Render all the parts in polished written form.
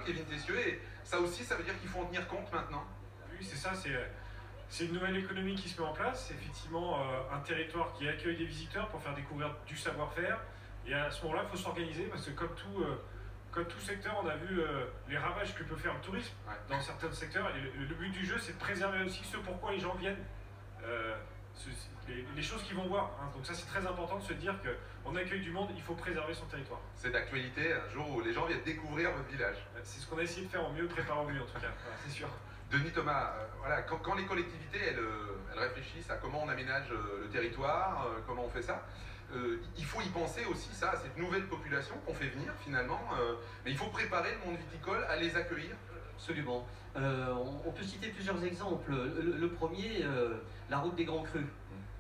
Kevin Tessieux, et ça aussi, ça veut dire qu'il faut en tenir compte maintenant. Oui, c'est ça, c'est une nouvelle économie qui se met en place. C'est effectivement un territoire qui accueille des visiteurs pour faire découvrir du savoir-faire. Et à ce moment-là, il faut s'organiser parce que comme tout secteur, on a vu les ravages que peut faire le tourisme dans certains secteurs. Et le but du jeu, c'est de préserver aussi ce pourquoi les gens viennent. Les choses qu'ils vont voir. Hein. Donc ça, c'est très important de se dire qu'on accueille du monde, il faut préserver son territoire. C'est d'actualité, un jour où les gens viennent découvrir votre village. C'est ce qu'on a essayé de faire au mieux, préparer au mieux en tout cas, voilà, c'est sûr. Denis Thomas, voilà, quand les collectivités elles réfléchissent à comment on aménage le territoire, comment on fait ça, il faut y penser aussi ça, à cette nouvelle population qu'on fait venir finalement, mais il faut préparer le monde viticole à les accueillir. Absolument. On peut citer plusieurs exemples. Le premier, la route des Grands Crus.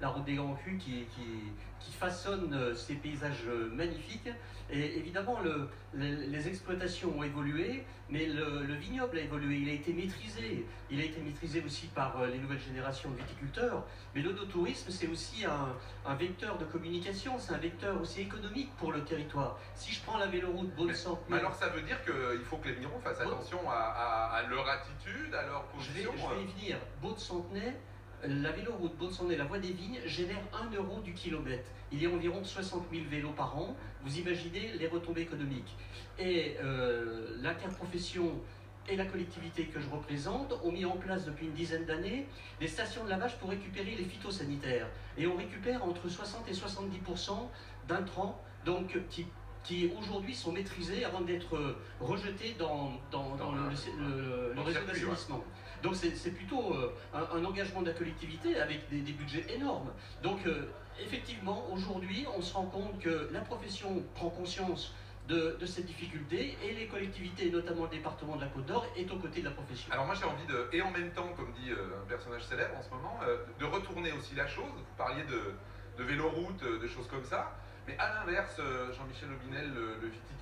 La route des Grands Crus qui façonne ces paysages magnifiques. Et évidemment, les exploitations ont évolué, mais le vignoble a évolué. Il a été maîtrisé. Il a été maîtrisé aussi par les nouvelles générations de viticulteurs. Mais l'œnotourisme, c'est aussi un vecteur de communication, c'est un vecteur aussi économique pour le territoire. Si je prends la véloroute Beaune-Centenay... Mais alors ça veut dire qu'il faut que les vignerons fassent attention à leur attitude, à leur position. Je vais y venir. Beaune-Centenay, la véloroute Beaune-Centenay, la voie des vignes, génère 1 euro du kilomètre. Il y a environ 60 000 vélos par an. Vous imaginez les retombées économiques. Et l'interprofession et la collectivité que je représente ont mis en place depuis une dizaine d'années des stations de lavage pour récupérer les phytosanitaires. Et on récupère entre 60 et 70% d'intrants, donc qui aujourd'hui sont maîtrisés avant d'être rejetés dans le réseau d'assainissement. Donc c'est plutôt un engagement de la collectivité avec des budgets énormes. Donc effectivement, aujourd'hui, on se rend compte que la profession prend conscience de cette difficulté et les collectivités, notamment le département de la Côte d'Or, est aux côtés de la profession. Alors moi j'ai envie et en même temps, comme dit un personnage célèbre en ce moment, de retourner aussi la chose. Vous parliez de véloroute, de choses comme ça, mais à l'inverse, Jean-Michel Obinel, le viticulteur,